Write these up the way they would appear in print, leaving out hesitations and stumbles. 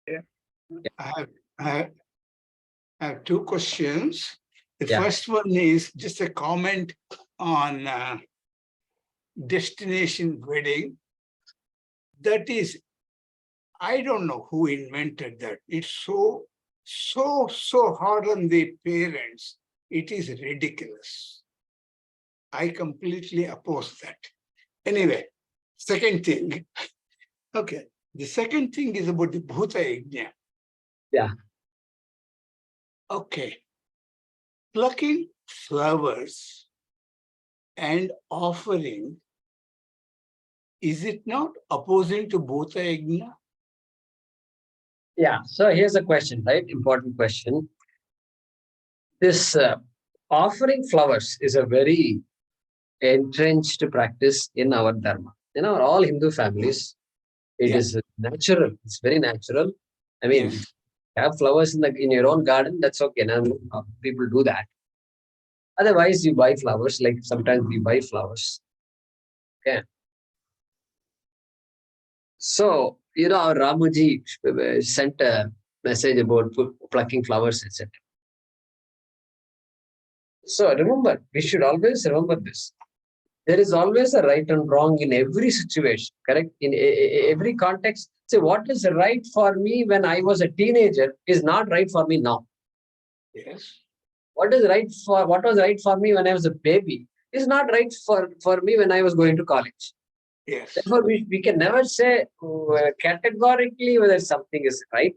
Yeah. Yeah. I have two questions. The Yeah. first one is just a comment on destination wedding. That is, I don't know who invented that. It's so hard on the parents. It is ridiculous. I completely oppose that. Anyway, second thing. Okay. The second thing is about the Bhuta Yajna. Yeah. Okay. Plucking flowers and offering, is it not opposing to Bhuta Yajna? Yeah. So here's a question, right? Important question. This offering flowers is a very entrenched practice in our dharma. In our all Hindu families, it is natural. It's very natural. I mean, Yes. have flowers in your own garden, that's okay. Now, people do that. Otherwise, you buy flowers, like sometimes we buy flowers. Okay. So, our Ramuji sent a message about plucking flowers, etc. So remember, we should always remember this. There is always a right and wrong in every situation, correct? In every context. So what is right for me when I was a teenager is not right for me now. Yes. What was right for me when I was a baby is not right for me when I was going to college. Yes. Therefore, we can never say categorically whether something is right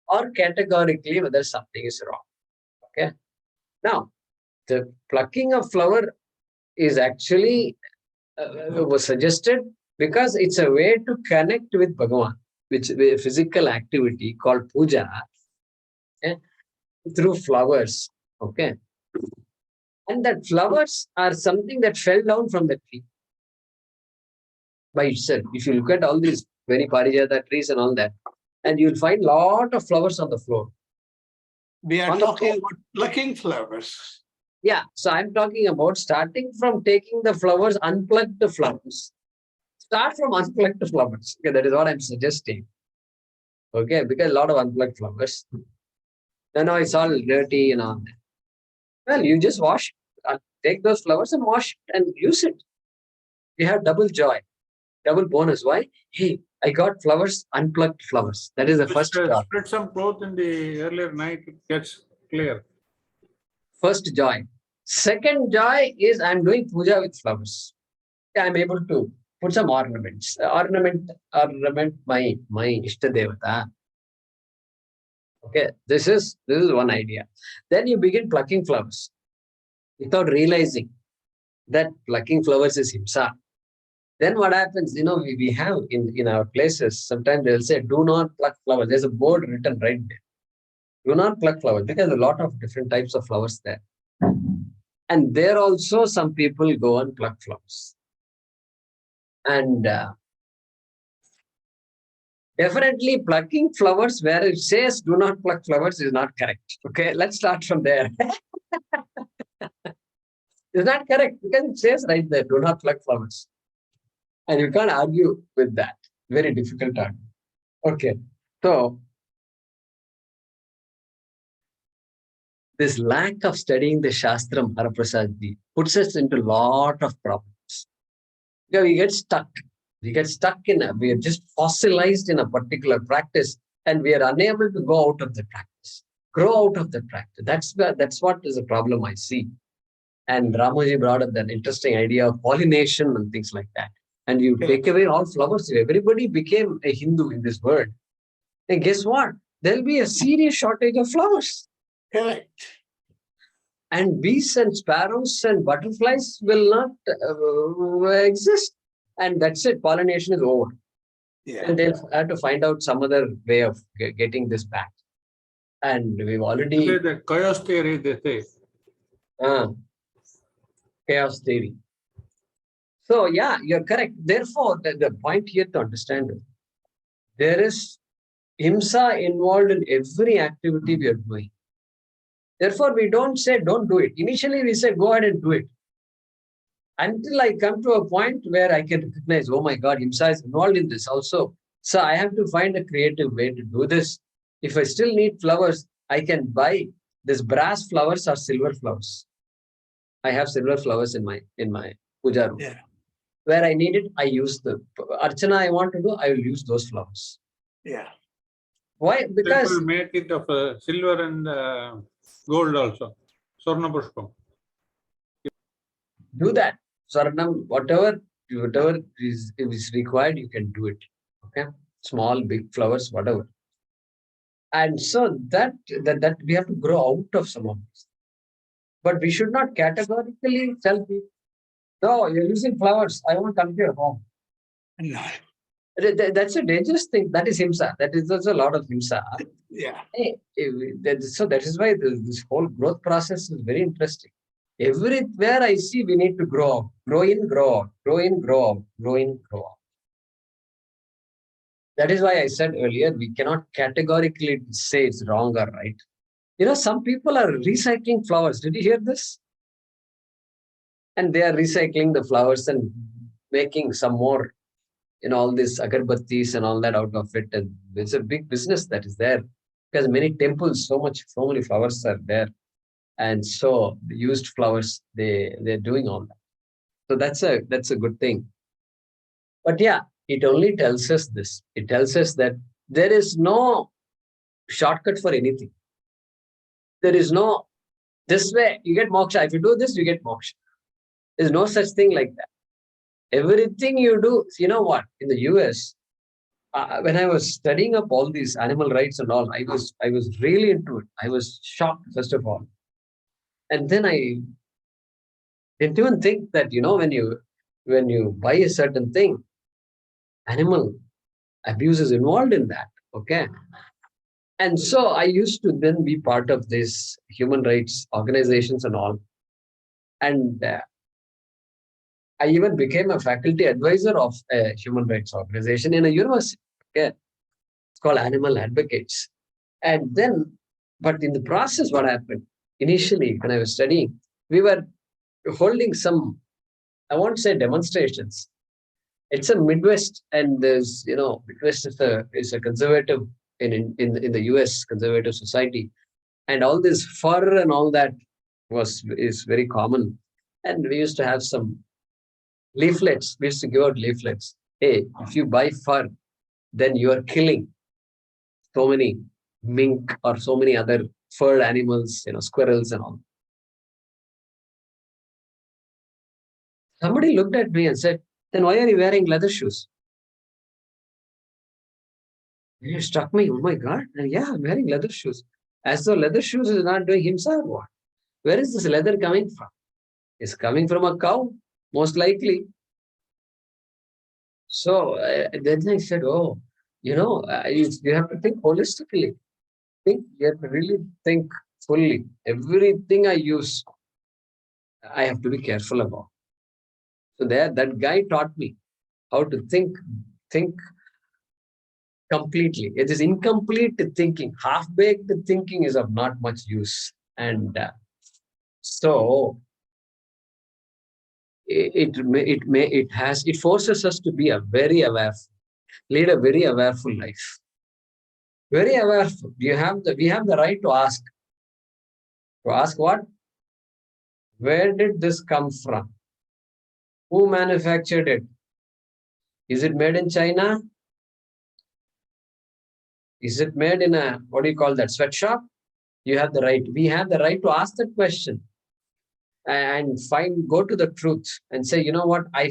or categorically whether something is wrong. Okay. Now, the plucking of flower is actually was suggested because it's a way to connect with Bhagavan, which a physical activity called puja, okay, through flowers. Okay. And that flowers are something that fell down from the tree by itself. If you look at all these very parijata trees and all that, and you'll find a lot of flowers on the floor. We are talking about plucking flowers. Yeah. So I'm talking about starting from taking the flowers, unplug the flowers. Start from unplugged flowers. Okay, that is what I'm suggesting. Okay, because a lot of unplugged flowers. Then it's all dirty and all that. Well, you just wash, take those flowers and wash and use it. You have double joy, double bonus. Why? Hey, I got flowers, unplugged flowers. That is the first joy. Spread some cloth in the earlier night, it gets clear. First joy. Second joy is I'm doing puja with flowers. I'm able to put some ornaments. Ornament my Ishta Devata. Okay, this is one idea. Then you begin plucking flowers without realizing that plucking flowers is himsa. Then what happens? We have in our places, sometimes they'll say, do not pluck flowers. There's a board written right there. Do not pluck flowers because there's a lot of different types of flowers there. And there also some people go and pluck flowers. And definitely plucking flowers where it says do not pluck flowers is not correct. Okay, let's start from there. It's not correct because it says right there, do not pluck flowers. And you can't argue with that. Very difficult argument. Okay, so this lack of studying the Shastram, Haraprasadji, puts us into a lot of problems. Because we get stuck. We are just fossilized in a particular practice and we are unable to go out of the practice, grow out of the practice. That's what is a problem I see. And Ramoji brought up that interesting idea of pollination and things like that. And you take away all flowers, everybody became a Hindu in this world. And guess what? There'll be a serious shortage of flowers. Correct. And bees and sparrows and butterflies will not exist. And that's it. Pollination is over. Yeah. And they'll have to find out some other way of getting this back. And we've already... Say that chaos theory, they say. Chaos theory. So, yeah, you're correct. Therefore, the point here to understand is there is himsa involved in every activity we are doing. Therefore, we don't say don't do it. Initially, we say go ahead and do it. Until I come to a point where I can recognize, oh my God, himsa is involved in this also. So I have to find a creative way to do this. If I still need flowers, I can buy this brass flowers or silver flowers. I have silver flowers in my puja room. Yeah. Where I need it, I use the archana I want to do, I will use those flowers. Yeah. Why? Because People make it of silver and gold also. Swarna Pushpam. do that. Swarnam, whatever is required, you can do it. Okay. Small, big flowers, whatever. And so that we have to grow out of some of this. But we should not categorically tell people, no, you're using flowers. I won't come to your home. No. That's a dangerous thing. That is himsa. That is also a lot of himsa. Yeah. So that is why this whole growth process is very interesting. Everywhere I see, we need to grow out, grow in, grow out, grow in, grow out, grow in, grow out. That is why I said earlier, we cannot categorically say it's wrong or right. Some people are recycling flowers. Did you hear this? And they are recycling the flowers and making some more, all these agarbattis and all that out of it. And it's a big business that is there because many temples, so many flowers are there. And so the used flowers, they're doing all that. So that's a good thing. But yeah, it only tells us this. It tells us that there is no shortcut for anything. There is no, this way you get moksha. If you do this, you get moksha. There's no such thing like that. Everything you do, you know what? In the US, when I was studying up all these animal rights and all, I was really into it. I was shocked, first of all. And then I didn't even think that, when you buy a certain thing, animal abuse is involved in that. Okay. And so I used to then be part of these human rights organizations and all. And I even became a faculty advisor of a human rights organization in a university. Okay. It's called Animal Advocates. And then, but in the process, what happened? Initially, when I was studying, we were holding some, I won't say demonstrations. It's a Midwest, and there's, Midwest is a conservative in the US conservative society, and all this fur and all that is very common. And we used to have some leaflets. We used to give out leaflets. Hey, if you buy fur, then you are killing so many mink or so many other furred animals, squirrels and all. Somebody looked at me and said, then why are you wearing leather shoes? And it struck me, oh my God, and yeah, I'm wearing leather shoes. As though leather shoes is not doing himsa or what? Where is this leather coming from? It's coming from a cow, most likely. So then I said, oh, you have to think holistically. You have to really think fully. Everything I use, I have to be careful about. So that guy taught me how to think completely. It is incomplete thinking. Half-baked thinking is of not much use. And so it forces us to be lead a very awareful life. Very awareful. We have the right to ask. To ask what? Where did this come from? Who manufactured it? Is it made in China? Is it made in a, what do you call that, sweatshop? You have the right. We have the right to ask that question and go to the truth and say, you know what, I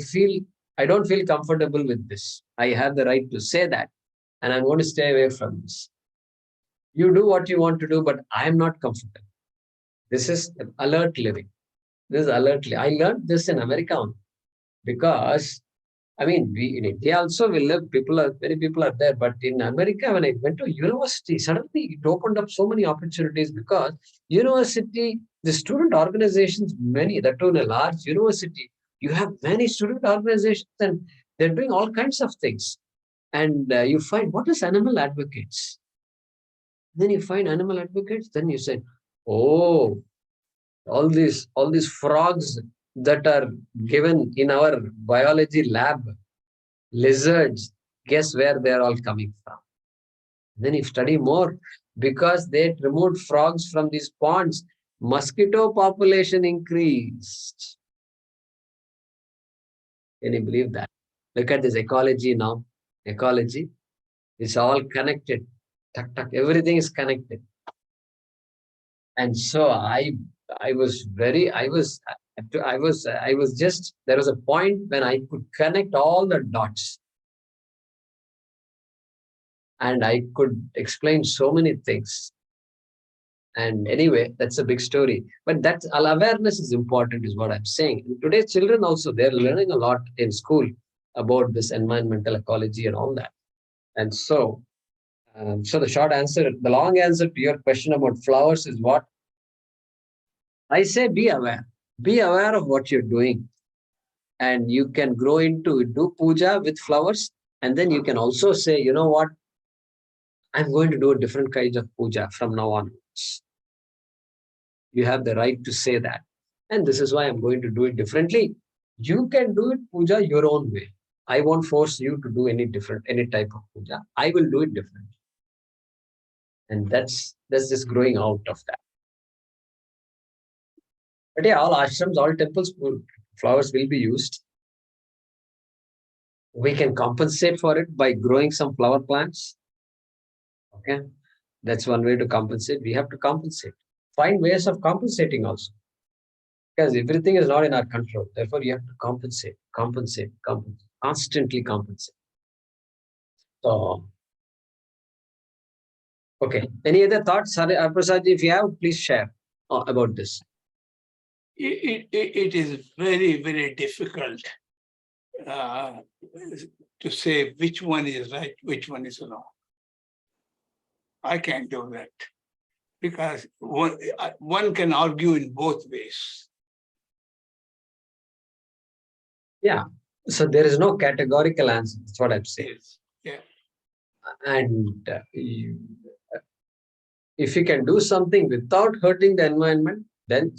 don't feel comfortable with this. I have the right to say that, and I'm going to stay away from this. You do what you want to do, but I'm not comfortable. This is alert living. I learned this in America because, we in India also we live. Many people are there, but in America, when I went to university, suddenly it opened up so many opportunities because university, the student organizations, many, that too in a large university, you have many student organizations and they're doing all kinds of things. And you find, what is animal advocates? Then you find animal advocates, then you say, oh, all these frogs that are given in our biology lab, lizards, Guess where they're all coming from? Then you study more, because they removed frogs from these ponds, mosquito population increased. Can you believe that? Look at this ecology now. Ecology, it's all connected. Tuck, tuck, everything is connected. And so I was just, there was a point when I could connect all the dots. And I could explain so many things. And anyway, that's a big story. But that awareness is important, is what I'm saying. And today's children also, they're learning a lot in school about this environmental ecology and all that. And so, so the long answer to your question about flowers is what? I say be aware. Be aware of what you're doing. And you can grow into, do puja with flowers. And then you can also say, you know what? I'm going to do a different kind of puja from now on. You have the right to say that. And this is why I'm going to do it differently. You can do it, puja, your own way. I won't force you to do any type of puja. I will do it differently. And that's just growing out of that. But yeah, all ashrams, all temples, flowers will be used. We can compensate for it by growing some flower plants. Okay. That's one way to compensate. We have to compensate. Find ways of compensating also. Because everything is not in our control. Therefore, you have to compensate, constantly compensate. So, okay. Any other thoughts, Prasad, if you have, please share about this. It is very, very difficult to say which one is right, which one is wrong. I can't do that, because one can argue in both ways. Yeah. So there is no categorical answer. That's what I'm saying. Yes. Yeah. And if you can do something without hurting the environment, then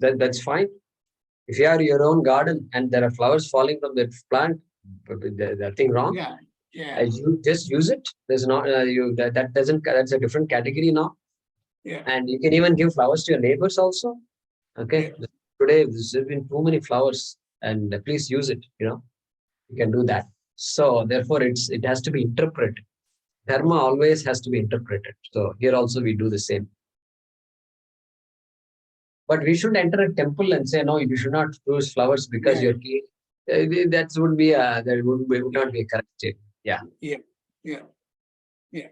that's fine. If you have your own garden and there are flowers falling from that plant, there's nothing wrong. Yeah. Yeah. You just use it. There's not that's a different category now. Yeah. And you can even give flowers to your neighbors also. Okay. Yeah. Today there's been too many flowers, and please use it. You can do that. So therefore, it has to be interpreted. Dharma always has to be interpreted. So here also we do the same. But we shouldn't enter a temple and say, no, you should not use flowers because you're king. That would not be a correct statement. Yeah. Yeah. Yeah. Yeah.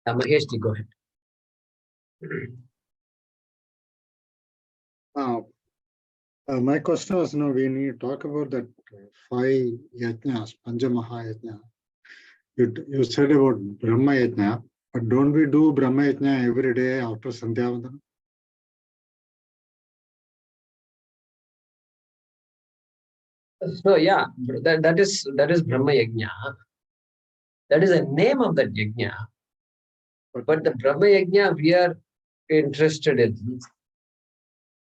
Mahesh, go ahead. My question was, when you talk about that 5 yajnas, Panchamaha you said about Brahma Yajna, but don't we do Brahma Yajna every day after Sandhyavandana? So yeah, that is Brahma Yajna. That is the name of that Yajna. But the Brahma Yajna we are interested in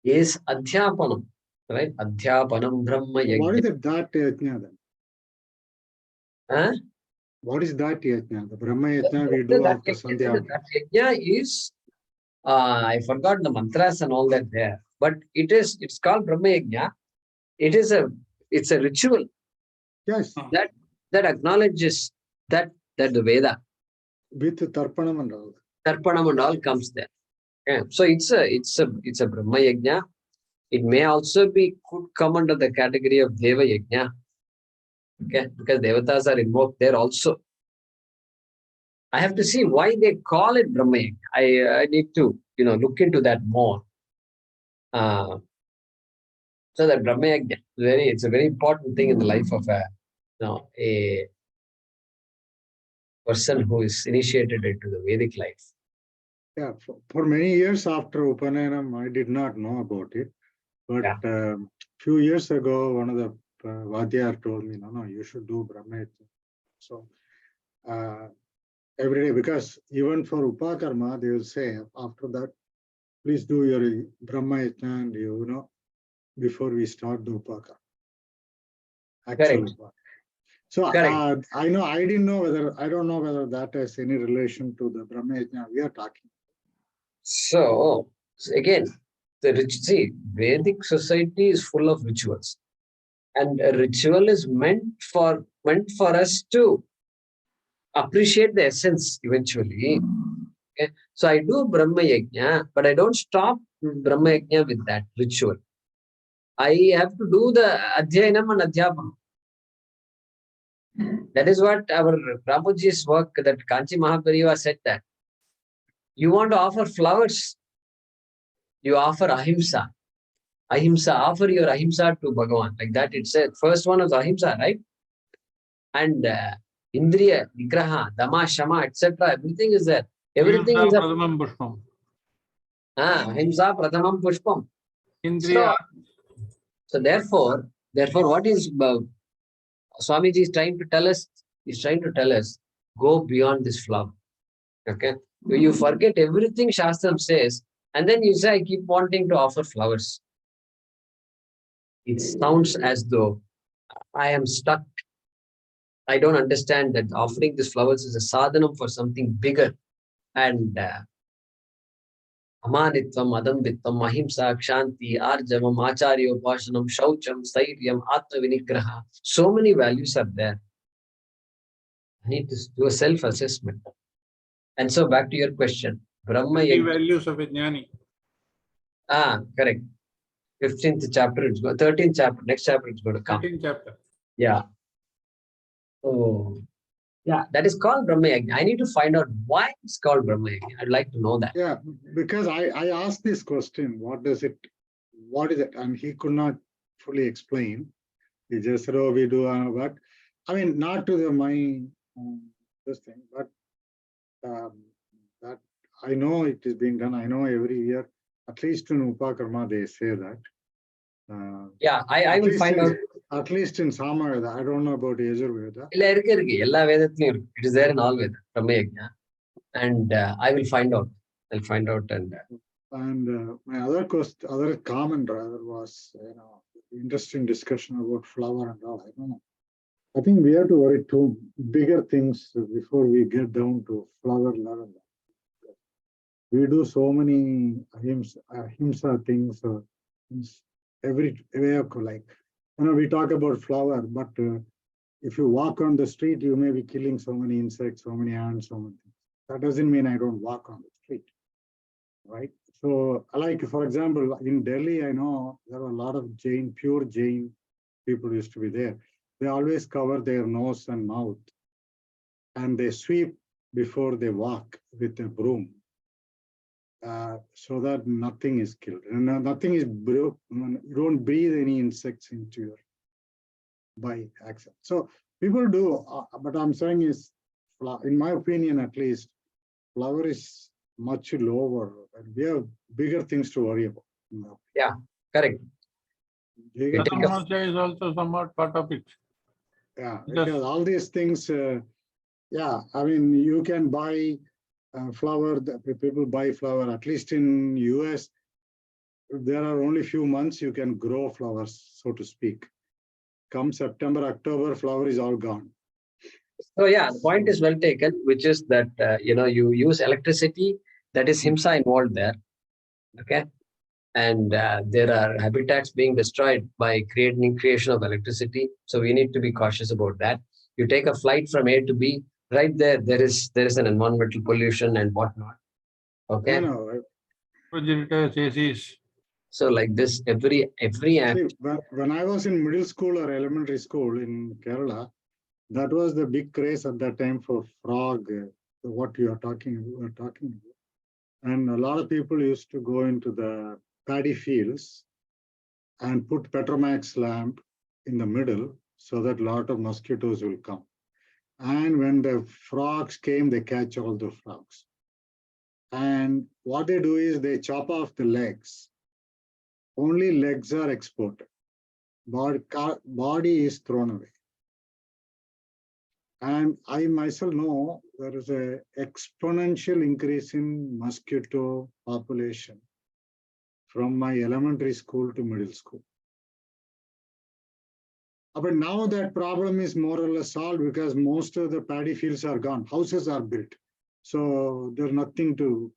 is Adhyapanam, right? Adhyapanam Brahma Yajna. What is that Yajna then? Huh? What is that Yajna? The Brahma Yajna we do after Sandhyavandana. That Yajna is, I forgot the mantras and all that there, but it's called Brahma Yajna. It's a ritual. Yes. That acknowledges that the Veda. With Tarpanam and all. Tarpanam and all comes there. Yeah. So it's a Brahma Yajna. It may also could come under the category of Deva Yajna. Okay, because Devatas are invoked there also. I have to see why they call it Brahma Yajna. I need to look into that more. So that Brahma Yajna, it's a very important thing in the life of a person who is initiated into the Vedic life. Yeah, for many years after Upanayana, I did not know about it. But few years ago, one of the Vadyar told me, no, you should do Brahma Yajna. So every day, because even for Upakarma, they will say, after that, please do your Brahma Yajna and before we start the Upakarma. Actually. So Correct. I don't know whether that has any relation to the Brahma Yajna we are talking. So again, Vedic society is full of rituals, and a ritual is meant for us to appreciate the essence eventually. Okay? So I do Brahma Yajna, but I don't stop Brahma Yajna with that ritual. I have to do the Adhyayanam and Adhyapanam. That is what our Prabhuji's work, that Kanchi Mahapariva said, that you want to offer flowers, you offer ahimsa. Ahimsa, offer your ahimsa to Bhagavan. Like that it said. First one was ahimsa, right? And Indriya, Nigraha, Dama, Shama, etc. Everything is there. Everything Ahimsa is a pradhamam pushpam. ahimsa pradhamam pushpam. Indriya. So therefore, what is Swamiji is trying to tell us? He's trying to tell us, go beyond this flower. Okay, you forget everything Shastram says, and then you say, I keep wanting to offer flowers. It sounds as though I am stuck. I don't understand that offering these flowers is a sadhanam for something bigger. And amanitvam, adambitvam, ahimsa, kshanti, arjavam, acharya, upashanam, shaucham, stairyam, atma vinigraha. So many values are there. I need to do a self-assessment. And so back to your question. Brahma 50 Yajna. values of a jnani. Correct. 15th chapter, 13th chapter, next chapter it's going to come. 13th chapter. Yeah. Oh, yeah, that is called Brahma Yajna. I need to find out why it's called Brahma Yajna. I'd like to know that. Yeah, because I asked this question, what is it? And he could not fully explain. He just said, oh, we do, but I mean, not to my this thing, but that I know it is being done. I know every year, at least in Upakarma, they say that. Yeah, I will find out. At least in Samaveda, I don't know about Yajurveda. It is there in all Veda, Brahma Yajna. And I will find out. I'll find out. And my other comment rather was, interesting discussion about flower and all. I don't know. I think we have to worry too bigger things before we get down to flower level. We do so many ahimsa things, every way of like, we talk about flower, but if you walk on the street, you may be killing so many insects, so many ants, so many things. That doesn't mean I don't walk on the street, right? So, like for example, in Delhi, I know there are a lot of pure Jain people used to be there. They always cover their nose and mouth, and they sweep before they walk with a broom, so that nothing is killed and nothing is broke. You don't breathe any insects into your by accident. So people do, but I'm saying is, in my opinion, at least, flower is much lower, and we have bigger things to worry about. Yeah, correct. Pratamamoksha is also somewhat part of it. Yeah, because all these things, yeah, I mean, you can buy flower, people buy flower, at least in US, there are only few months you can grow flowers, so to speak. Come September, October, flower is all gone. So yeah, the point is well taken, which is that, you use electricity, that is himsa involved there. Okay. And there are habitats being destroyed by creation of electricity. So we need to be cautious about that. You take a flight from A to B, right there is an environmental pollution and whatnot. Okay. I know. Refrigerators, ACs. So like this, every app. See, when I was in middle school or elementary school in Kerala, that was the big craze at that time for frog, what you are talking about. And a lot of people used to go into the paddy fields and put Petromax lamp in the middle so that a lot of mosquitoes will come. And when the frogs came, they catch all the frogs. And what they do is they chop off the legs. Only legs are exported. Body is thrown away. And I myself know there is an exponential increase in mosquito population from my elementary school to middle school. But now that problem is more or less solved because most of the paddy fields are gone. Houses are built. So there's nothing to,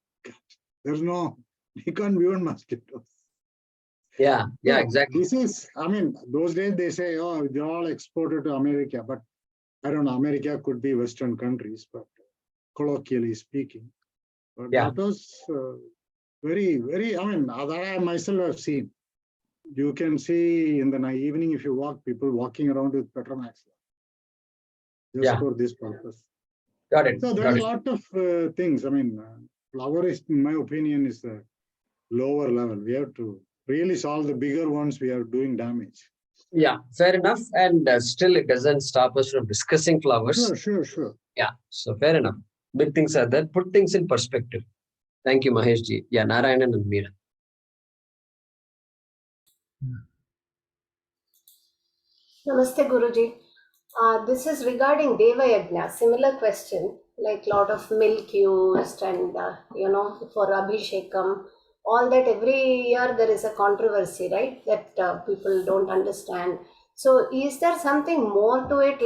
there's no, you can't even mosquitoes. Yeah, So exactly. this is, I mean, those days they say, oh, they're all exported to America, but I don't know, America could be Western countries, but colloquially speaking. But Yeah. that was very, very, I mean, that I myself have seen. You can see in the evening if you walk, people walking around with Petromax just for this purpose. Got it. So there's a lot of things. I mean, flower is, in my opinion, is the lower level. We have to really solve the bigger ones. We are doing damage. Yeah, fair enough. And still, it doesn't stop us from discussing flowers. Sure. Yeah, so fair enough. Big things are there. Put things in perspective. Thank you, Mahesh ji. Yeah, Narayanan and Meera. Namaste, Guruji. This is regarding Deva Yajna. Similar question, like lot of milk used and, for Abhishekam, all that every year there is a controversy, right? That people don't understand. So is there something more to it?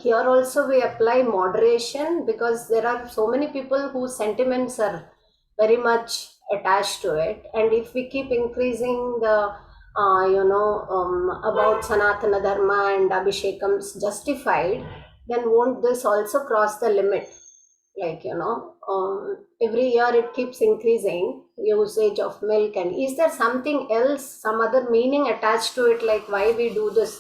Here also we apply moderation because there are so many people whose sentiments are very much attached to it. And if we keep increasing the about Sanatana Dharma and Abhishekams justified, then won't this also cross the limit? Every year it keeps increasing usage of milk. And is there something else, some other meaning attached to it, like why we do this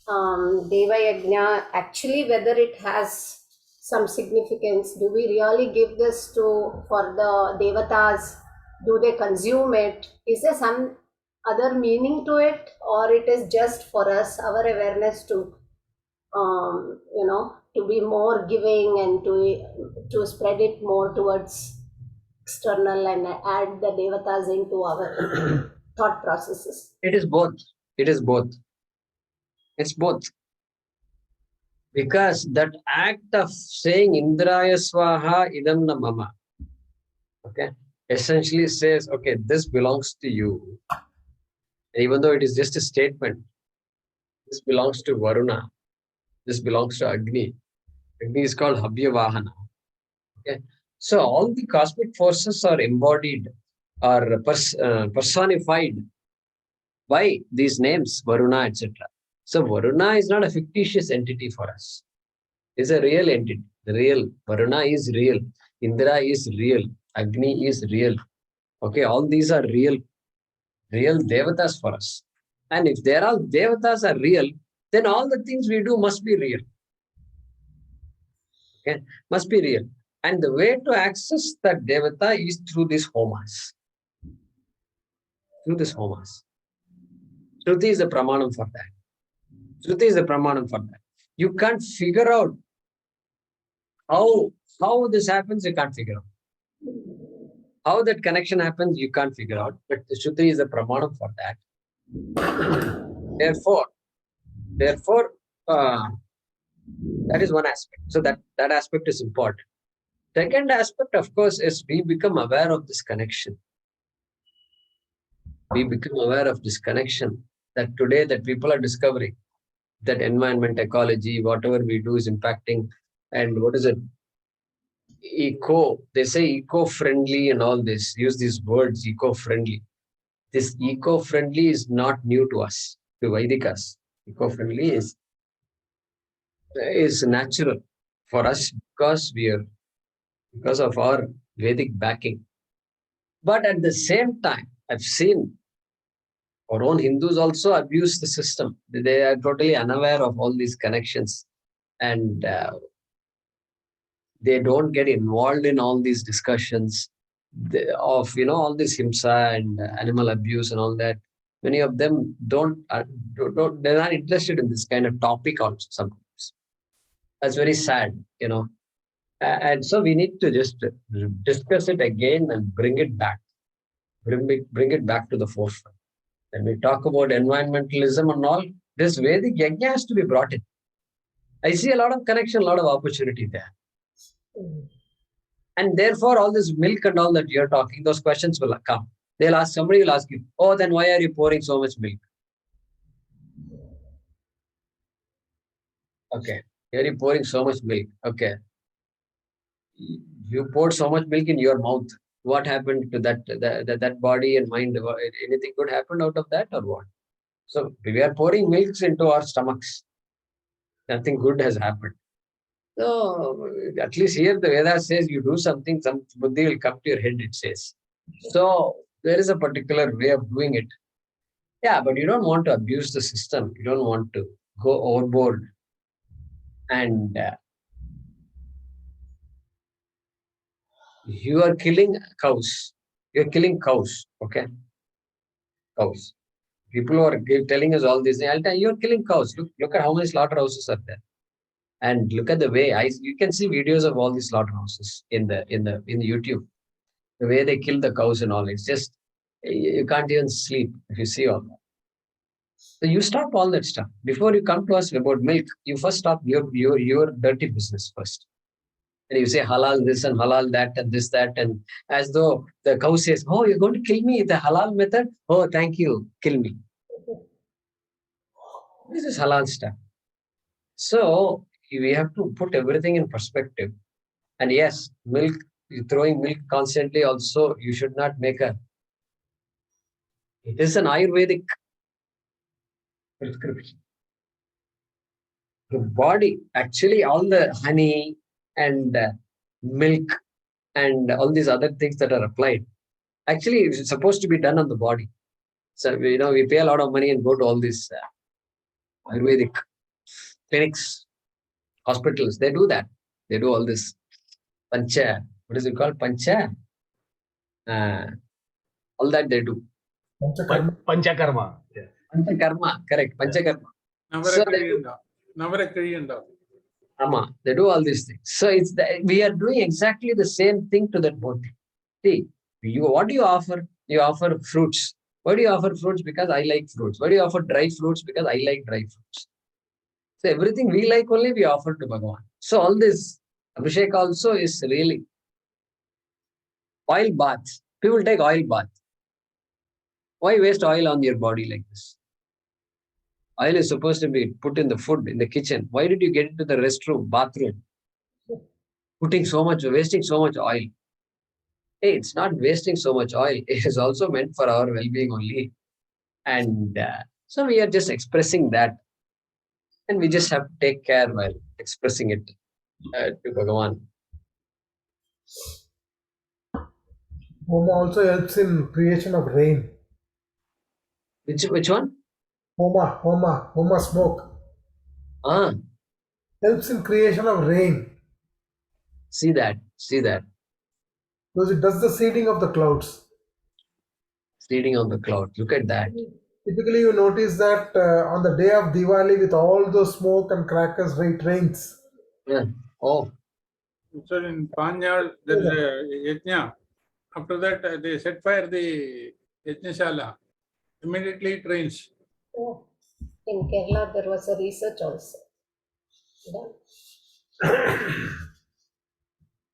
Deva Yajna? Actually, whether it has some significance, do we really give this for the Devatas? Do they consume it? Is there some other meaning to it, or it is just for us, our awareness to to be more giving and to spread it more towards external and add the devatas into our thought processes? It is both. It's both. Because that act of saying Indraya Swaha Idam na Mama, okay, essentially says, okay, this belongs to you. Even though it is just a statement, this belongs to Varuna, this belongs to Agni. Agni is called Habya Vahana. Okay, so all the cosmic forces are embodied or personified by these names, Varuna, etc. So Varuna is not a fictitious entity for us. It's a real entity. The real Varuna is real. Indra is real. Agni is real. Okay, all these are real devatas for us. And if they're all devatas are real, then all the things we do must be real. Okay, must be real. And the way to access that devata is through these homas. Through this homas. Shruti is the pramanam for that. Shruti is the pramanam for that. You can't figure out how this happens, you can't figure out. How that connection happens, you can't figure out. But the Shruti is the pramanam for that. Therefore, that is one aspect. So that aspect is important. Second aspect, of course, is we become aware of this connection. We become aware of this connection that today that people are discovering, that environment, ecology, whatever we do is impacting. And what is it? They say eco-friendly and all this, use these words, eco-friendly. This eco-friendly is not new to us, to Vedikas. Eco-friendly is natural for us because of our Vedic backing. But at the same time, I've seen our own Hindus also abuse the system. They are totally unaware of all these connections, and they don't get involved in all these discussions of all this himsa and animal abuse and all that. Many of them they're not interested in this kind of topic also sometimes. That's very sad, And so we need to just discuss it again and bring it back to the forefront. When we talk about environmentalism and all, this Vedic yajna has to be brought in. I see a lot of connection, a lot of opportunity there. And therefore, all this milk and all that you're talking, those questions will come. Somebody will ask you, oh, then why are you pouring so much milk? Okay. Here you're pouring so much milk. Okay. You poured so much milk in your mouth. What happened to that body and mind? Anything good happened out of that or what? So we are pouring milks into our stomachs. Nothing good has happened. So at least here the Veda says you do something, some buddhi will come to your head, it says. So there is a particular way of doing it. Yeah, but you don't want to abuse the system. You don't want to go overboard. And you are killing cows. You're killing cows, okay? Cows. People who are telling us all this, I'll tell you, you're killing cows. Look at how many slaughterhouses are there. And look at the way you can see videos of all these slaughterhouses in the YouTube. The way they kill the cows and all, it's just you can't even sleep if you see all that. So you stop all that stuff. Before you come to us about milk, you first stop your dirty business first. And you say halal this and halal that and this, that, and as though the cow says, oh, you're going to kill me the halal method? Oh, thank you, kill me. This is halal stuff. So we have to put everything in perspective. And yes, milk, throwing milk constantly also, you should not make it is an Ayurvedic prescription. The body, actually all the honey and milk and all these other things that are applied, actually it's supposed to be done on the body. So, we pay a lot of money and go to all these Ayurvedic clinics, hospitals. They do that. They do all this pancha. What is it called? Pancha? All that they do. Panchakarma. Yeah. Panchakarma, correct. Panchakarma. So they do all these things. So we are doing exactly the same thing to that body. See, what do you offer? You offer fruits. Why do you offer fruits? Because I like fruits. Why do you offer dry fruits? Because I like dry fruits. So everything we like only we offer to Bhagavan. So all this Abhishek also is really oil bath. People take oil bath. Why waste oil on your body like this? Oil is supposed to be put in the food, in the kitchen. Why did you get into the restroom, bathroom? Wasting so much oil. Hey, it's not wasting so much oil. It is also meant for our well-being only. And so we are just expressing that. And we just have to take care while expressing it to Bhagavan. Homa also helps in creation of rain. Which one? Homa smoke. Helps in creation of rain. See that. Because it does the seeding of the clouds. Seeding on the cloud. Look at that. Typically, you notice that on the day of Diwali, with all those smoke and crackers, it rains. Yeah. Oh. So in Panyal, there is a yajna. After that, they set fire the yajnashala. Immediately it rains. Oh, in Kerala, there was a research also. Yeah.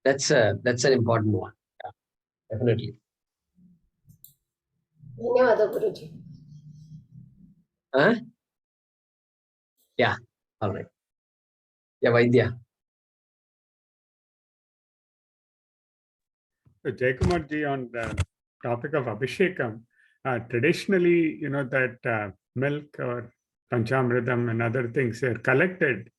That's an important one. Yeah, definitely. Dhanyawada, Guruji. Huh? Yeah. All right. Yeah, Vaidya. So Jaykumarji, on the topic of Abhishekam, traditionally, that milk or Panchamridam and other things are collected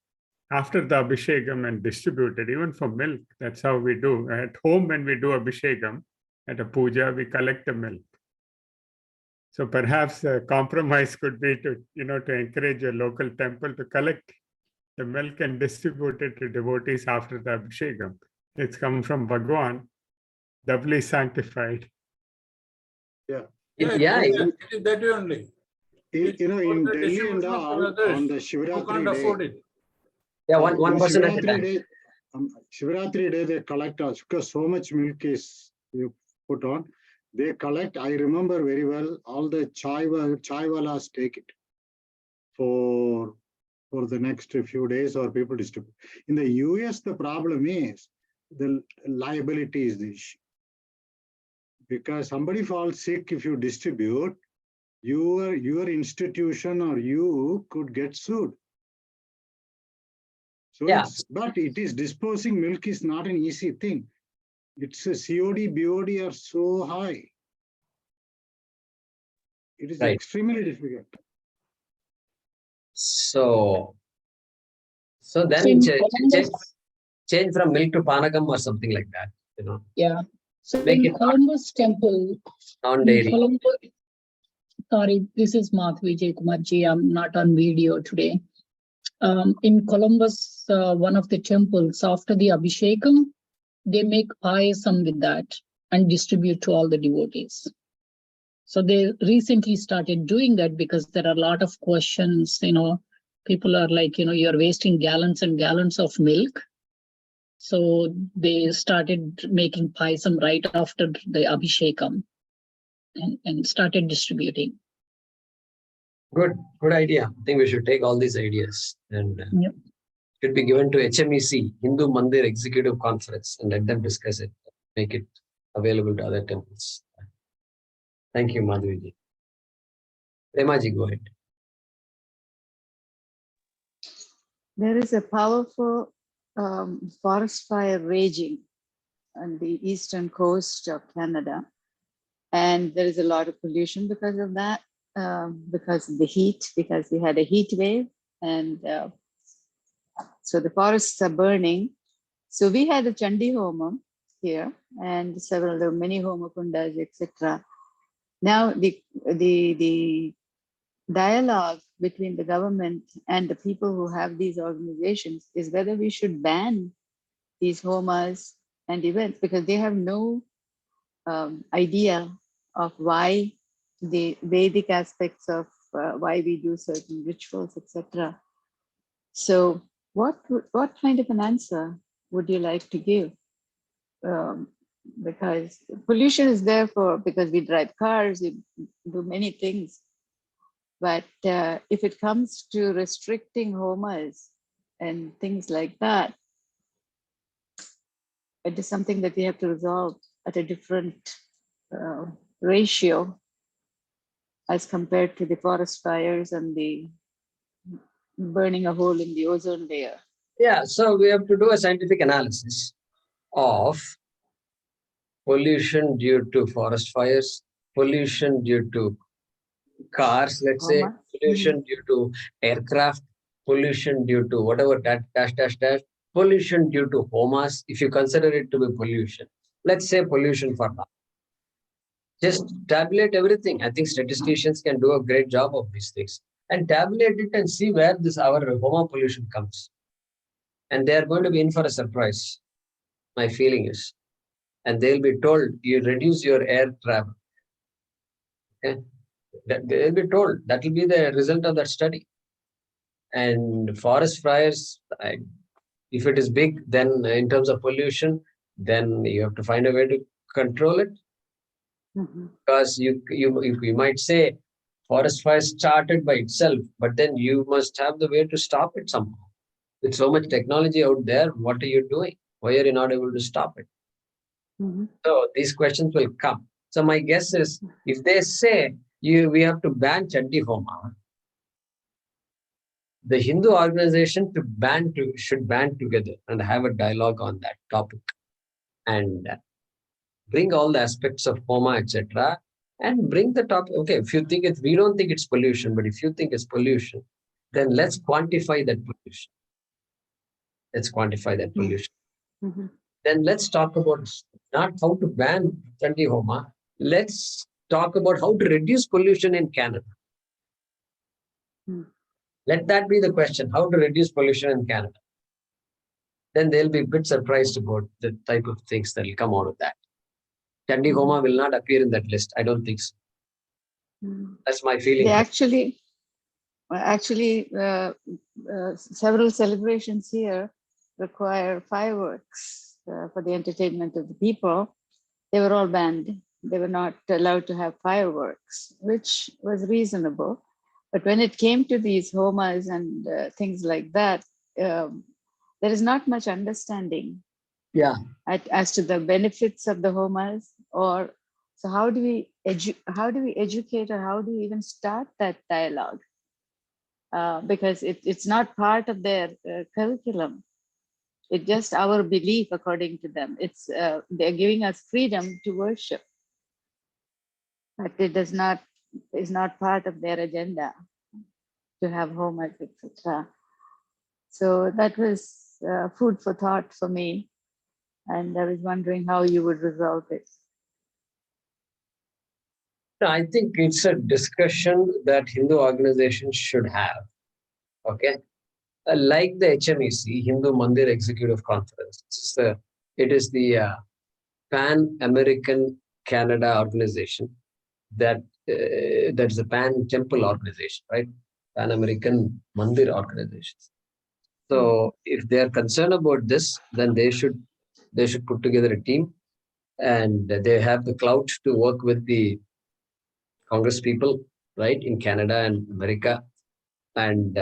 after the Abhishekam and distributed, even for milk. That's how we do. At home, when we do Abhishekam, at a puja, we collect the milk. So perhaps a compromise could be to encourage your local temple to collect the milk and distribute it to devotees after the Abhishekam. It's come from Bhagwan, doubly sanctified. It is that way only. In Delhi and all, on the Shivratri day, Yeah, one person at a time. Day, Shivratri day, they collect us because so much milk is you put on. They collect. I remember very well. All the chaiwalas take it for the next few days, or people distribute. In the US, the problem is the liability is the issue. Because somebody falls sick, if you distribute, your institution or you could get sued. So Yeah. but it is disposing milk is not an easy thing. It's a COD, BOD are so high. It is Right. extremely difficult. So So then in change from milk to panakam or something like that, you know. Yeah. So Make in it Columbus Temple, non-dairy. Sorry, this is Math Vijay Kumarji. I'm not on video today. In Columbus, one of the temples, after the Abhishekam, they make payasam with that and distribute to all the devotees. So they recently started doing that because there are a lot of questions, people are like, you're wasting gallons and gallons of milk. So they started making payasam right after the Abhishekam and started distributing. Good idea. I think we should take all these ideas and Yep. should be given to HMEC, Hindu Mandir Executive Conference, and let them discuss it, make it available to other temples. Thank you, Madhviji. Remaji, go ahead. There is a powerful forest fire raging on the eastern coast of Canada. And there is a lot of pollution because of that, because of the heat, because we had a heat wave. And so the forests are burning. So we had a Chandi Homam here and there were many Homa Kundas, etc. Now the dialogue between the government and the people who have these organizations is whether we should ban these homas and events because they have no idea of why the Vedic aspects of why we do certain rituals, etc. So what kind of an answer would you like to give? Because pollution is there because we drive cars, we do many things. But if it comes to restricting homas and things like that, it is something that we have to resolve at a different ratio as compared to the forest fires and the burning a hole in the ozone layer. Yeah, so we have to do a scientific analysis of pollution due to forest fires, pollution due to cars, let's say, pollution due to aircraft, pollution due to whatever, dash, pollution due to homas, if you consider it to be pollution. Let's say pollution for now. Just tabulate everything. I think statisticians can do a great job of these things. And tabulate it and see where our homa pollution comes. And they are going to be in for a surprise. My feeling is. And they'll be told, you reduce your air travel. Okay? They'll be told that will be the result of that study. And forest fires, if it is big, then in terms of pollution, then you have to find a way to control it. Because you might say forest fire started by itself, but then you must have the way to stop it somehow. With so much technology out there, what are you doing? Why are you not able to stop it? So these questions will come. So my guess is, if they say we have to ban Chandi Homa, the Hindu organization should band together and have a dialogue on that topic and bring all the aspects of Homa, etc. and bring the topic. Okay, if you think we don't think it's pollution, but if you think it's pollution, then let's quantify that pollution. Let's quantify that pollution. Then let's talk about not how to ban Chandi Homa. Let's talk about how to reduce pollution in Canada. Let that be the question, how to reduce pollution in Canada. Then they'll be a bit surprised about the type of things that will come out of that. Chandi Homa will not appear in that list. I don't think so. That's my feeling. They actually, several celebrations here require fireworks for the entertainment of the people. They were all banned. They were not allowed to have fireworks, which was reasonable. But when it came to these homas and things like that, there is not much understanding as to the benefits of the homas. So how do we educate, or how do we even start that dialogue? Because it's not part of their curriculum. It's just our belief according to them. It's they're giving us freedom to worship, but it is not part of their agenda to have homas, etc. So that was food for thought for me, and I was wondering how you would resolve it. No, I think it's a discussion that Hindu organizations should have. Okay. Like the HMEC, Hindu Mandir Executive Conference. It is the Pan-American Canada organization that is a pan-temple organization, right? Pan-American Mandir organization. So if they are concerned about this, then they should put together a team, and they have the clout to work with the Congress people, right, in Canada and America. And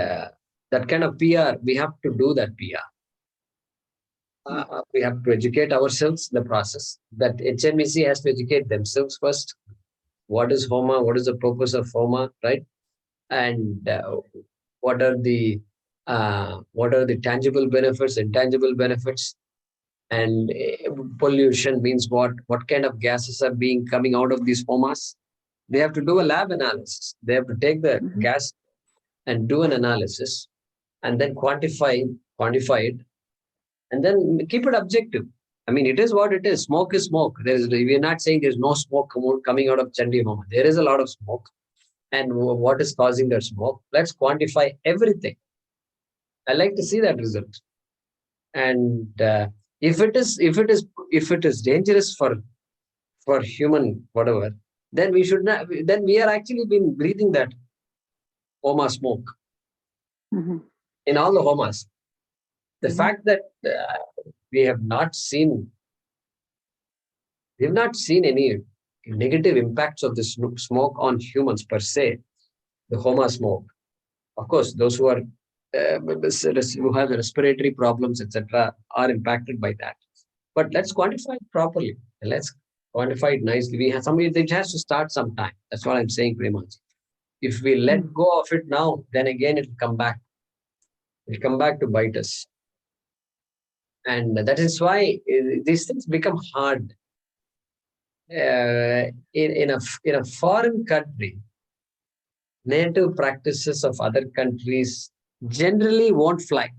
that kind of PR, we have to do that PR. We have to educate ourselves in the process. That HMEC has to educate themselves first. What is Homa? What is the purpose of Homa, right? And what are the tangible benefits, intangible benefits, and pollution means what? What kind of gases are coming out of these Homas? They have to do a lab analysis. They have to take the gas and do an analysis, and then quantify it, and then keep it objective. I mean, it is what it is. Smoke is smoke. We're not saying there's no smoke coming out of Chandi Homa. There is a lot of smoke. And what is causing that smoke? Let's quantify everything. I like to see that result. And if it is dangerous for human whatever, then we should not. Then we are actually been breathing that Homa smoke in all the Homas. The fact that we have not seen any negative impacts of this smoke on humans per se, the Homa smoke. Of course, those who have the respiratory problems, etc., are impacted by that. But let's quantify it properly. Let's quantify it nicely. It has to start sometime. That's what I'm saying, Premaji. If we let go of it now, then again it will come back. It will come back to bite us. And that is why these things become hard. In a foreign country, native practices of other countries generally won't fly.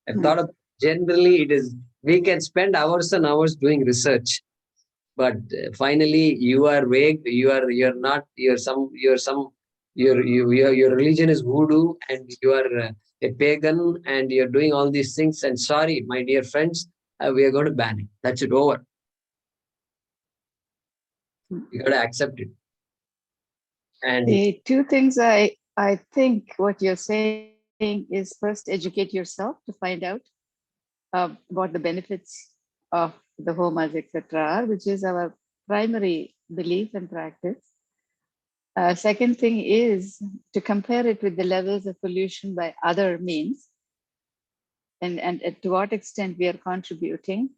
I thought of generally it is, we can spend hours and hours doing research, but finally you are vague, your religion is voodoo, and you are a pagan, and you're doing all these things, and sorry, my dear friends, we are going to ban it. That's it, over. You got to accept it. And the two things I think what you're saying is first educate yourself to find out what the benefits of the homas, etc., are, which is our primary belief and practice. Second thing is to compare it with the levels of pollution by other means, and to what extent we are contributing,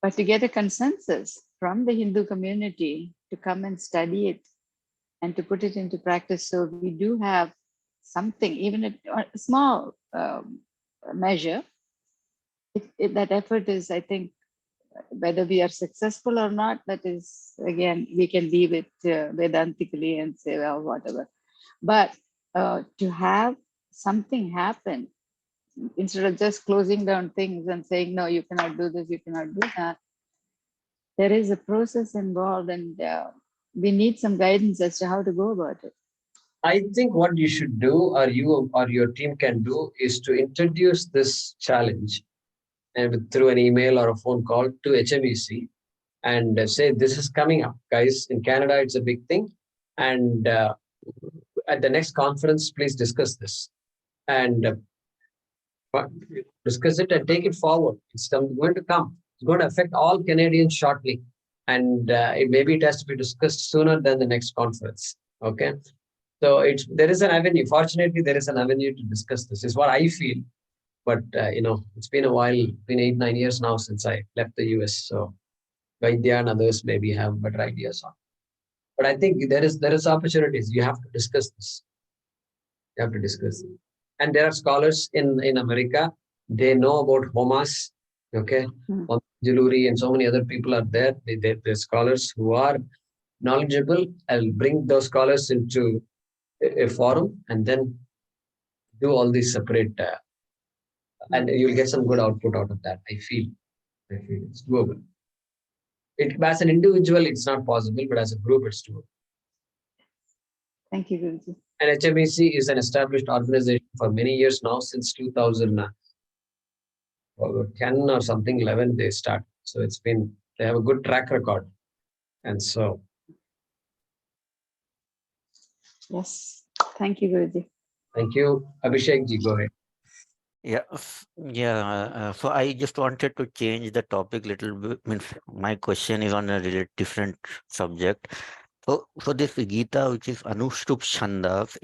but to get a consensus from the Hindu community to come and study it and to put it into practice, so we do have something, even a small measure. That effort is, I think, whether we are successful or not, that is, again, we can leave it Vedantically and say, well, whatever. But to have something happen, instead of just closing down things and saying, no, you cannot do this, you cannot do that, there is a process involved, and we need some guidance as to how to go about it. I think what you should do, or you or your team can do, is to introduce this challenge and through an email or a phone call to HMEC and say, this is coming up, guys. In Canada, it's a big thing. And at the next conference, please discuss this. And discuss it and take it forward. It's going to come. It's going to affect all Canadians shortly. And maybe it has to be discussed sooner than the next conference. Okay. So there is an avenue. Fortunately, there is an avenue to discuss this, is what I feel. But, it's been a while, been 8-9 years now since I left the US. So Vaidya and others maybe have better ideas on. But I think there is opportunities. You have to discuss this. You have to discuss it. And there are scholars in America They know about homas, okay? Jaluri and so many other people are there. They're scholars who are knowledgeable. I'll bring those scholars into a forum and then do all these separate, and you'll get some good output out of that. I feel it's doable. As an individual, it's not possible, but as a group, it's doable. Thank you, Guruji. And HMEC is an established organization for many years now, since 2010 or something, 11 they start. So they have a good track record. And so. Yes. Thank you, Guruji. Thank you. Abhishek ji, go ahead. Yeah. So I just wanted to change the topic little bit. Means my question is on a really different subject. So this Gita, which is Anushtup Chandas,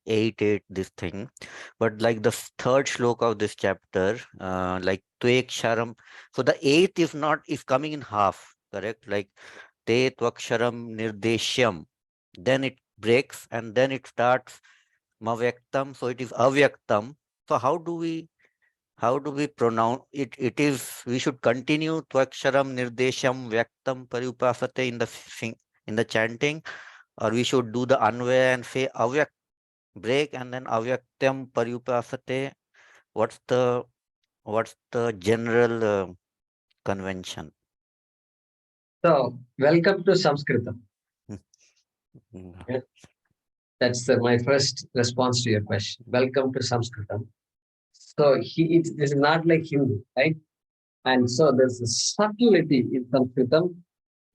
8-8, this thing, but like the third shloka of this chapter, like Tvek Sharam. So the 8th is coming in half, correct? Like Te Tvaksharam Nirdeshyam. Then it breaks and then it starts Mavyaktam. So it is Avyaktam. So how do we pronounce it? We should continue Tvaksharam Nirdesham Vyaktam Parupasate in the chanting, or we should do the Anvaya and say Avyak, break, and then Avyaktam Parupasate. What's the general convention? So, welcome to Sanskritam. Yeah. That's my first response to your question. Welcome to Sanskritam. So this is not like Hindi, right? And so there's a subtlety in Sanskritam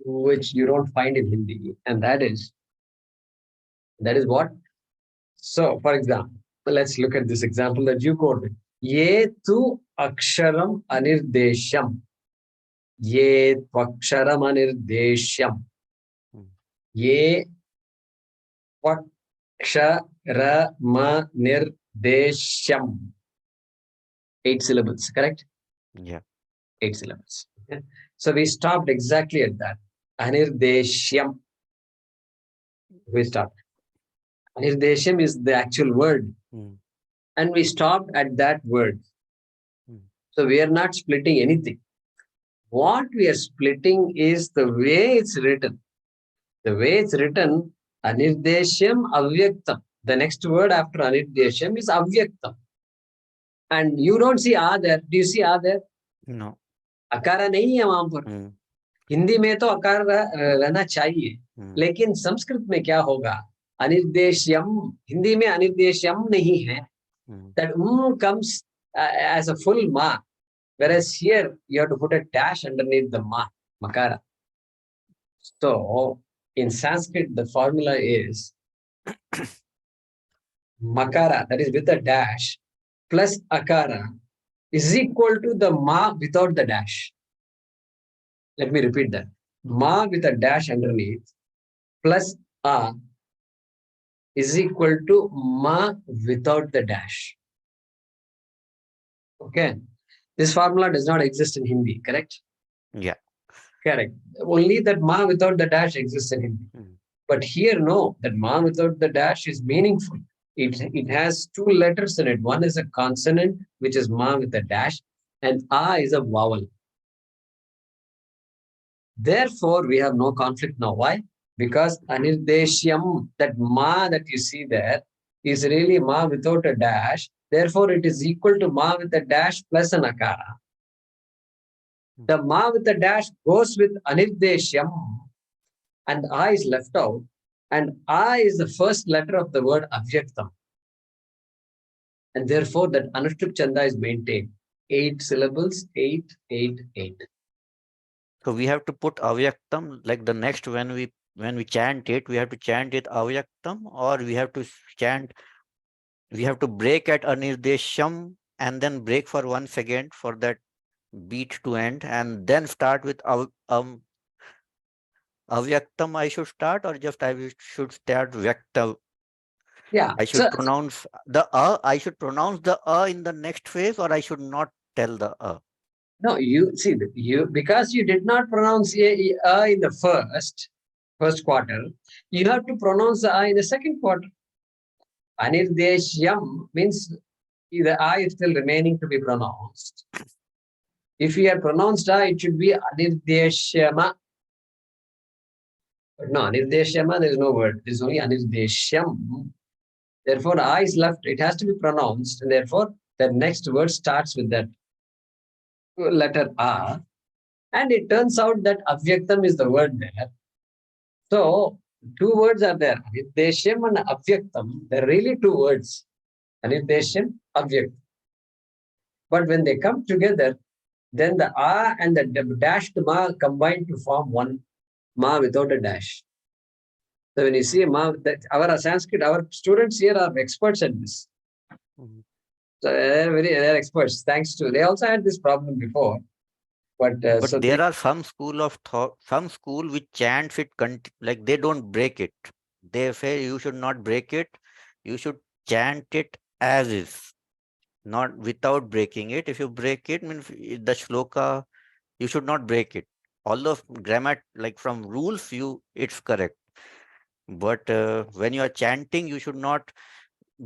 which you don't find in Hindi, and that is what? So, for example, let's look at this example that you quoted. Ye tu aksharam anirdesham. Ye tvaksharam anirdesham. Ye tvaksharam anirdesham. 8 syllables, correct? Yeah. 8 syllables. Okay. So we stopped exactly at that. Anirdeshyam. We stopped. Anirdeshyam is the actual word. And we stopped at that word. So we are not splitting anything. What we are splitting is the way it's written. The way it's written, Anirdeshyam Avyaktam. The next word after Anirdeshyam is Avyaktam. And you don't see A there. Do you see A there? No. अकारा नहीं है वहां पर. हिंदी में तो अकार रहना चाहिए, लेकिन संस्कृत में क्या होगा? अनिर्देश्यम. हिंदी में अनिर्देश्यम नहीं है. That comes as a full ma, whereas here you have to put a dash underneath the ma, makara. So in Sanskrit the formula is makara, that is with a dash, plus akara is equal to the ma without the dash. Let me repeat that. Ma with a dash underneath plus a is equal to ma without the dash. Okay. This formula does not exist in Hindi, correct? Yeah. Correct. Only that ma without the dash exists in Hindi. But here, no, that ma without the dash is meaningful. It has 2 letters in it. One is a consonant, which is ma with a dash, and a is a vowel. Therefore, we have no conflict now. Why? Because anirdeshyam, that ma that you see there, is really ma without a dash. Therefore, it is equal to ma with a dash plus an akara. The ma with a dash goes with anirdeshyam, and a is left out, and a is the first letter of the word avyaktam. And therefore, that Anushtup Chanda is maintained. 8 syllables, 8, 8, 8. So we have to put avyaktam, like the next when we chant it, we have to chant it avyaktam, or we have to break at anirdesham and then break for 1 second for that beat to end, and then start with avyaktam. I should start, or just I should start vyakta. Yeah. I should pronounce the I should pronounce the in the next phase, or I should not tell the No, you see, because you did not pronounce a in the first quarter, you have to pronounce a in the second quarter. Anirdeshyam means the I is still remaining to be pronounced. If we had pronounced I, it should be Anirdeshyama. But no, Anirdeshyama, there is no word. There is only Anirdeshyam. Therefore, I is left. It has to be pronounced. And therefore, the next word starts with that letter A. And it turns out that Avyaktam is the word there. So, two words are there. Anirdeshyam and Avyaktam. They're really two words. Anirdeshyam, Avyaktam. But when they come together, then the A and the dashed Ma combine to form one Ma without a dash. So when you see Ma, that our Sanskrit, our students here are experts at this. Mhm. So they're experts. Thanks to, they also had this problem before. But, But so there they, are some school of thought, some school which chants it, like they don't break it. They say you should not break it. You should chant it as is, not without breaking it. If you break it, means the shloka, you should not break it. Although grammar, like from rules, it's correct. But when you are chanting, you should not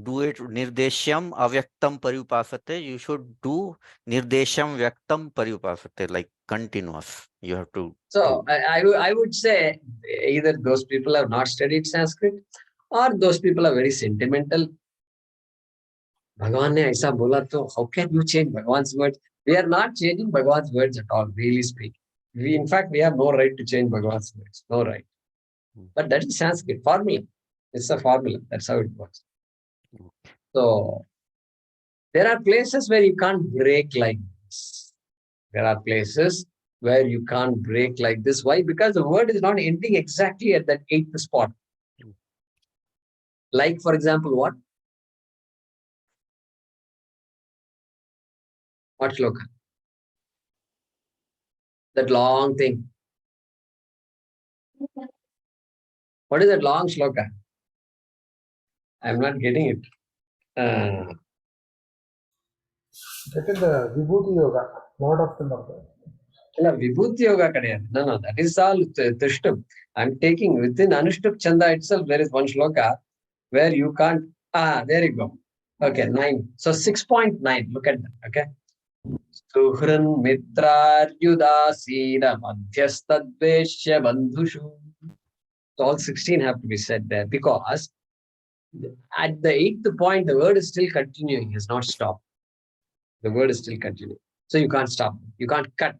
do it nirdeshyam avyaktam paripasate. You should do nirdeshyam vyaktam paripasate, like continuous. You have to so do. I would say either those people have not studied Sanskrit or those people are very sentimental. Bhagavan ne aisa bola, to how can you change Bhagavan's words? We are not changing Bhagavan's words at all, really speaking. In fact, we have no right to change Bhagavan's words. No right. But that is Sanskrit formula. It's a formula. That's how it works. So there are places where you can't break like this. There are places where you can't break like this. Why? Because the word is not ending exactly at that eighth spot. Like, for example, what? What shloka? That long thing. What is that long shloka? I'm not getting it. Get in the Vibhuti Yoga, lot of them are there. No, Vibhuti Yoga kadayadu. No, that is all Trishtam. I'm taking within Anushtup Chanda itself, there is one shloka where you can't. There you go. Okay, 9. So 6.9. Look at that. Okay. Suhran mitraryudasina madhyastadveshya bandhushu. So all 16 have to be said there because at the 8th point, the word is still continuing, has not stopped. The word is still continuing. So you can't stop. You can't cut.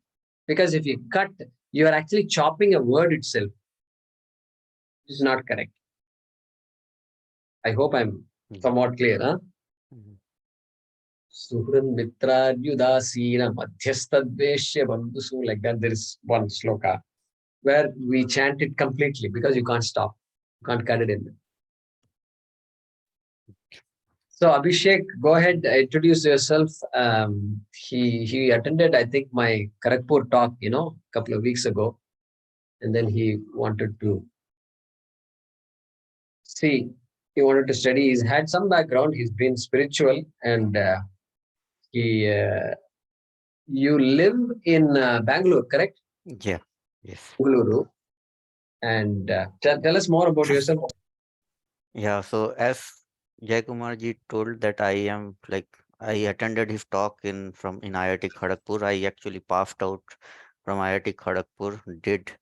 Because if you cut, you are actually chopping a word itself. This is not correct. I hope I'm somewhat clear. Huh? Suhran mitraryudasina madhyastadveshya bandhusu. Like that, there is one shloka where we chant it completely because you can't stop. You can't cut it in. So Abhishek, go ahead, introduce yourself. He attended, I think, my Kharagpur talk, a couple of weeks ago. And then he wanted to study. He's had some background. He's been spiritual and you live in Bangalore, correct? Yeah. Yes. Uluru. And tell us more about yourself. Yeah. So as Jaykumar ji told that I attended his talk in IIT Kharagpur. I actually passed out from IIT Kharagpur, did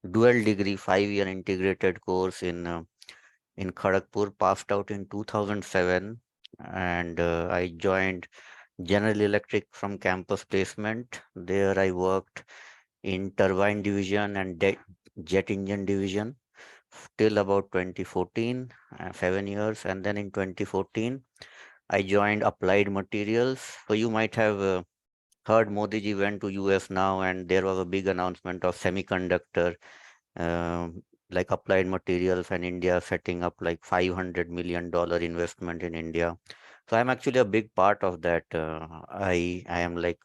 dual degree 5-year integrated course in Kharagpur, passed out in 2007, and I joined General Electric from campus placement. There I worked in turbine division and jet engine division till about 2014, 7 years. And then in 2014, I joined Applied Materials. So you might have heard Modi ji went to US now, and there was a big announcement of semiconductor, like Applied Materials and India setting up like $500 million investment in India. So I'm actually a big part of that. I am like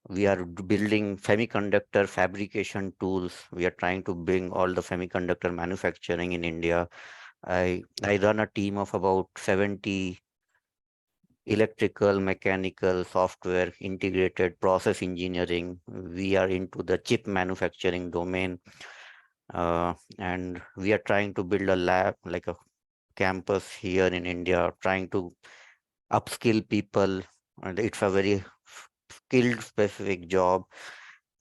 we are building semiconductor fabrication tools. We are trying to bring all the semiconductor manufacturing in India. I run a team of about 70 electrical, mechanical, software, integrated process engineering. We are into the chip manufacturing domain. And we are trying to build a lab, like a campus here in India, trying to upskill people, and it's a very skilled specific job.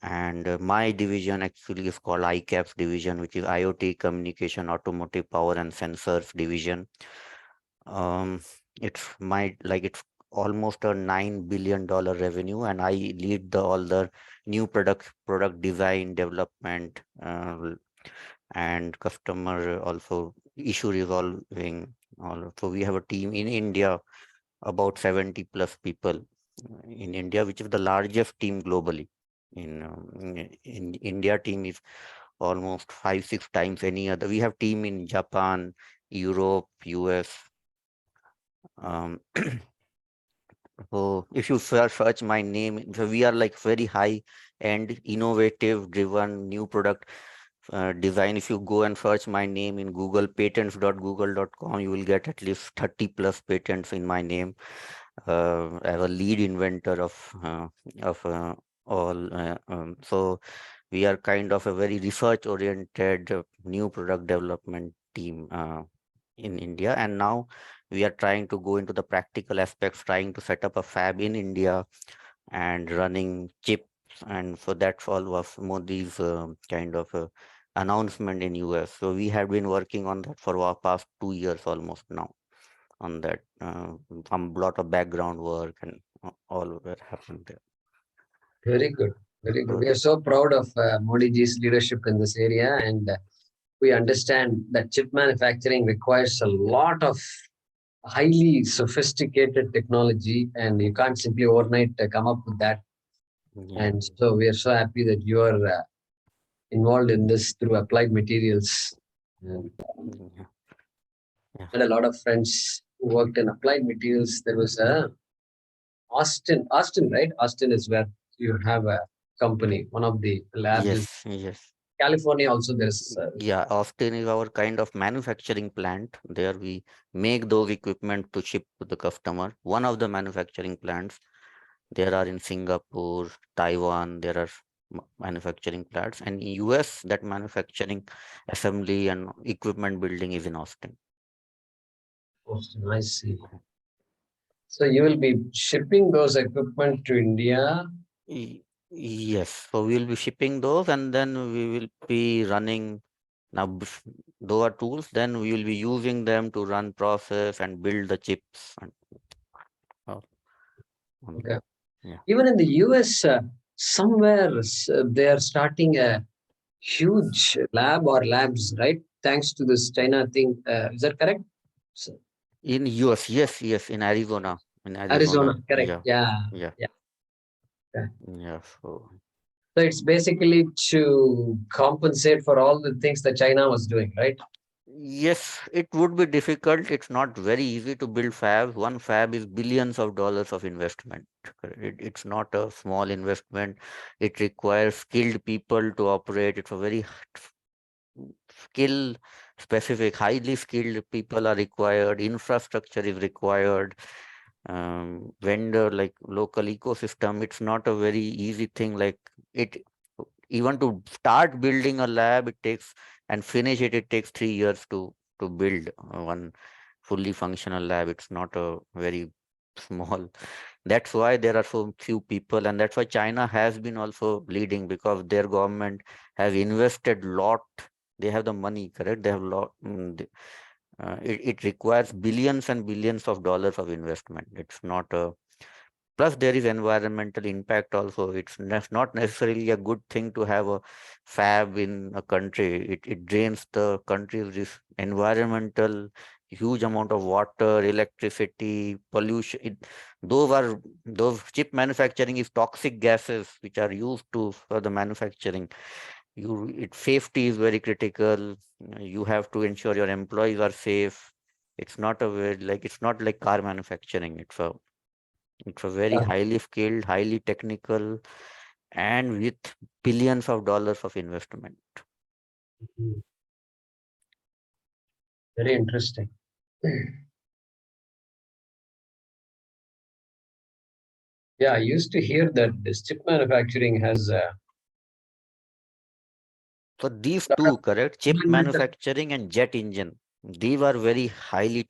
And my division actually is called ICAPS division, which is IoT, Communication, Automotive, Power and Sensors division. It's it's almost a $9 billion revenue, and I lead all the new product design, development, and customer also issue resolving. So we have a team in India, about 70 plus people in India, which is the largest team globally. In India, team is almost 5-6 times any other. We have team in Japan, Europe, US. So if you search my name, so we are like very high and innovative driven new product design. If you go and search my name in Google, patents.google.com, you will get at least 30 plus patents in my name as a lead inventor of all. So we are kind of a very research oriented new product development team in India. And now we are trying to go into the practical aspects, trying to set up a fab in India and running chips. And so that's all was Modi's kind of announcement in US. So we have been working on that for our past 2 years almost now on that. Some lot of background work and all that happened there. Very good. Very good. We are so proud of Modi ji's leadership in this area, and we understand that chip manufacturing requires a lot of highly sophisticated technology, and you can't simply overnight come up with that. Yeah. And so we are so happy that you are involved in this through Applied Materials. And Yeah. I had a lot of friends who worked in Applied Materials. There was a Austin, right? Austin is where you have a company, one of the labs. Yes, yes. California also there's Yeah, Austin is our kind of manufacturing plant. There we make those equipment to ship to the customer. One of the manufacturing plants. There are in Singapore, Taiwan, there are manufacturing plants. And in US, that manufacturing assembly and equipment building is in Austin. Austin, I see. So you will be shipping those equipment to India. Yes, so we will be shipping those, and then we will be running. Now, those are tools, then we will be using them to run process and build the chips. And, Okay. yeah. Even in the US, somewhere they are starting a huge lab or labs, right? Thanks to this China thing. Is that correct? So, In US, yes, in Arizona. Arizona, correct. Yeah. Okay. Yeah, so it's basically to compensate for all the things that China was doing, right? yes, it would be difficult. It's not very easy to build fab. One fab is billions of dollars of investment. It's not a small investment. It requires skilled people to operate. It's a very skill specific, highly skilled people are required. Infrastructure is required. Vendor, like local ecosystem. It's not a very easy thing. Like it, even to start building a lab, it takes, and finish it, it takes 3 years to build one fully functional lab. It's not a very small. That's why there are so few people, and that's why China has been also leading, because their government has invested lot. They have the money, correct? They have lot. It requires billions and billions of dollars of investment. It's not a. Plus, there is environmental impact also. It's not necessarily a good thing to have a fab in a country. It drains the country's this environmental, huge amount of water, electricity, pollution. Those chip manufacturing is toxic gases which are used for the manufacturing. Safety is very critical. You have to ensure your employees are safe. It's not it's not like car manufacturing. It's a very highly skilled, highly technical, and with billions of dollars of investment. Very interesting. Yeah, I used to hear that this chip manufacturing has So these two, correct? Chip manufacturing and jet engine. These are very highly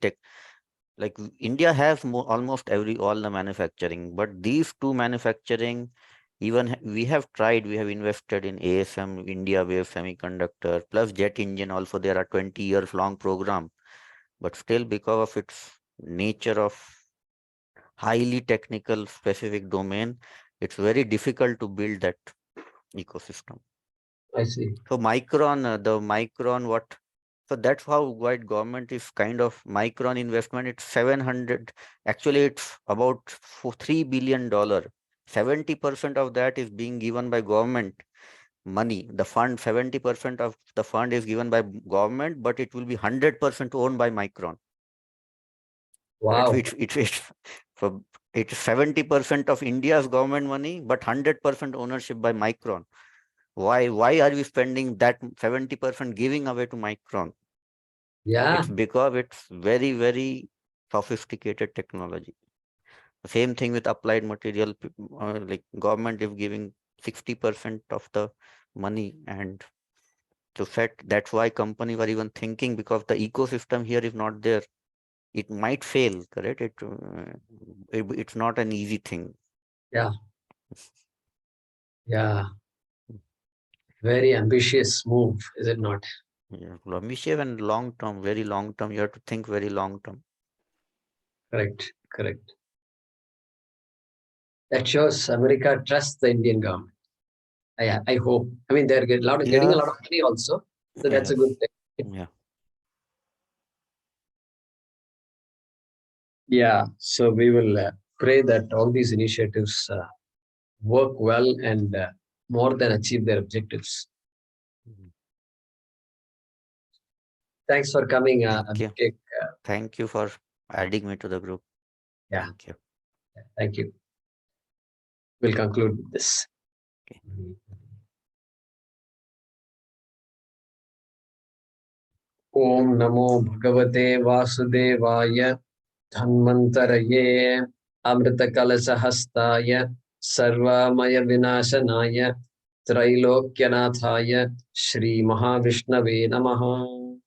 like India has almost all the manufacturing, but these two manufacturing, even we have tried, we have invested in ASM, India Wave Semiconductor, plus jet engine also, there are 20 years long program, but still because of its nature of highly technical specific domain, it's very difficult to build that ecosystem. I see. So the Micron, what? So that's how why government is kind of Micron investment. It's 700. Actually, it's about $3 billion. 70% of that is being given by government money. The fund, 70% of the fund is given by government, but it will be 100% owned by Micron. Wow. So it's 70% of India's government money, but 100% ownership by Micron. Why are we spending that 70% giving away to Micron? Yeah. It's because it's very, very sophisticated technology. The same thing with applied material, like government is giving 60% of the money, and to set, that's why companies are even thinking, because the ecosystem here is not there. It might fail, correct? It's not an easy thing. Yeah. Yeah. Very ambitious move, is it not? Yeah, ambitious and long term, very long term. You have to think very long term. Correct. Correct. That shows America trusts the Indian government. I hope. I mean, they're getting a lot of money also. So that's a good thing. Yeah. Yeah. So we will pray that all these initiatives work well and more than achieve their objectives. Thanks for coming, Abhishek. Thank you for adding me to the group. Yeah. Thank you. Thank you. We'll conclude with this. Okay. Om Namo Bhagavate Vasudevaya Dhanvantaraye Amrita Kalasahastaya Sarvamaya Vinashanaya Trailokyanataya Shri Mahavishnave Namaha.